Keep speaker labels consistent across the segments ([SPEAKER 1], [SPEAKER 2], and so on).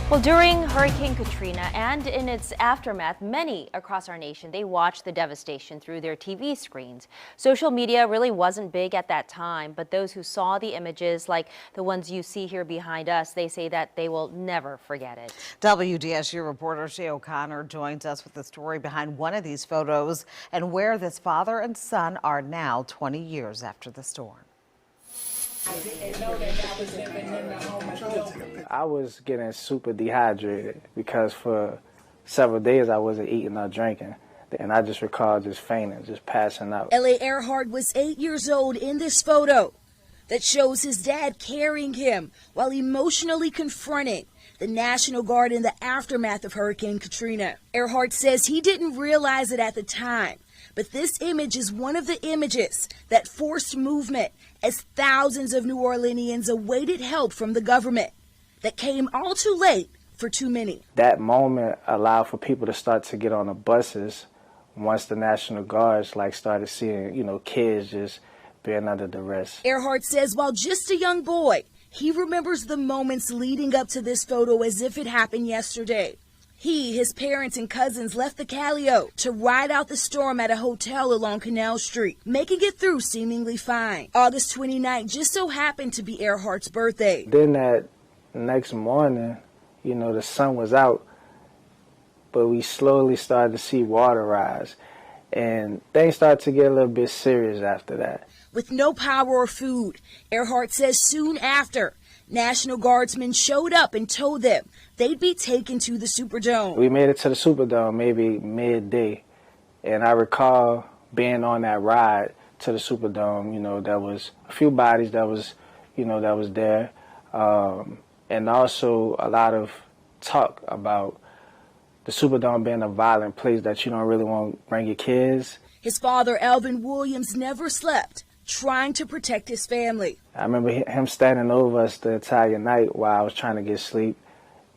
[SPEAKER 1] Well, during Hurricane Katrina and in its aftermath, many across our nation, they watched the devastation through their TV screens. Social media really wasn't big at that time, but those who saw the images, like the ones you see here behind us, they say that they will never forget it.
[SPEAKER 2] WDSU reporter Shay O'Connor joins us with the story behind one of these photos and where this father and son are now 20 years after the storm.
[SPEAKER 3] I was getting super dehydrated because for several days I wasn't eating or drinking. And I just recall just fainting, just passing out.
[SPEAKER 4] L.A. Earhart was 8 years old in this photo that shows his dad carrying him while emotionally confronting the National Guard in the aftermath of Hurricane Katrina. Earhart says he didn't realize it at the time, but this image is one of the images that forced movement as thousands of New Orleanians awaited help from the government that came all too late for too many.
[SPEAKER 3] That moment allowed for people to start to get on the buses once the National Guards started seeing, kids just being under duress.
[SPEAKER 4] Earhart says while just a young boy, he remembers the moments leading up to this photo as if it happened yesterday. He, his parents, and cousins left the Calio to ride out the storm at a hotel along Canal Street, making it through seemingly fine. August 29th just so happened to be Earhart's birthday.
[SPEAKER 3] Then that next morning, the sun was out, but we slowly started to see water rise, and things started to get a little bit serious after that.
[SPEAKER 4] With no power or food, Earhart says soon after, National Guardsmen showed up and told them they'd be taken to the Superdome.
[SPEAKER 3] We made it to the Superdome maybe midday, and I recall being on that ride to the Superdome. There was a few bodies that was there, and also a lot of talk about the Superdome being a violent place that you don't really want to bring your kids.
[SPEAKER 4] His father, Alvin Williams, never slept, trying to protect his family.
[SPEAKER 3] I remember him standing over us the entire night while I was trying to get sleep.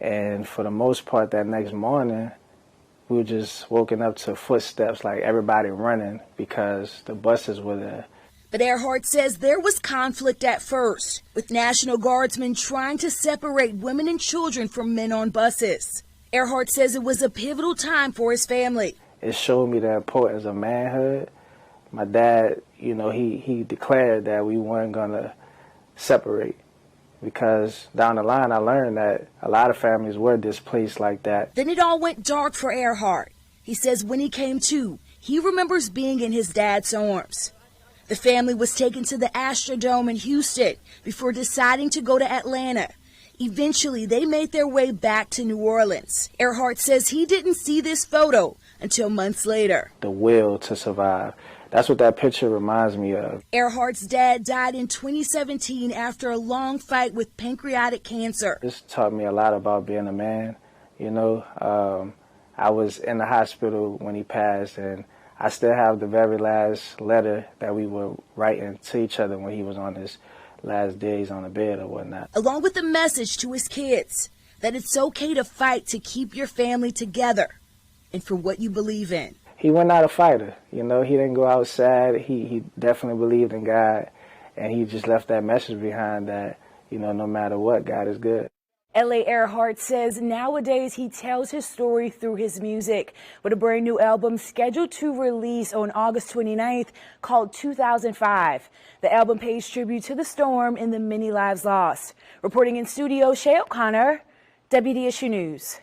[SPEAKER 3] And for the most part that next morning, we were just woken up to footsteps, like everybody running because the buses were there.
[SPEAKER 4] But Earhart says there was conflict at first, with National Guardsmen trying to separate women and children from men on buses. Earhart says it was a pivotal time for his family.
[SPEAKER 3] It showed me the importance of manhood. My dad, he declared that we weren't going to separate because down the line I learned that a lot of families were displaced like that.
[SPEAKER 4] Then it all went dark for Earhart. He says when he came to, he remembers being in his dad's arms. The family was taken to the Astrodome in Houston before deciding to go to Atlanta. Eventually, they made their way back to New Orleans. Earhart says he didn't see this photo until months later.
[SPEAKER 3] The will to survive. That's what that picture reminds me of.
[SPEAKER 4] Earhart's dad died in 2017 after a long fight with pancreatic cancer.
[SPEAKER 3] This taught me a lot about being a man. I was in the hospital when he passed, and I still have the very last letter that we were writing to each other when he was on his last days on the bed or whatnot.
[SPEAKER 4] Along with the message to his kids that it's okay to fight to keep your family together and for what you believe in.
[SPEAKER 3] He was not a fighter. He didn't go outside. He definitely believed in God, and he just left that message behind that, no matter what, God is good.
[SPEAKER 4] L.A. Earhart says nowadays he tells his story through his music, with a brand new album scheduled to release on August 29th called 2005. The album pays tribute to the storm and the many lives lost. Reporting in studio, Shay O'Connor, WDSU News.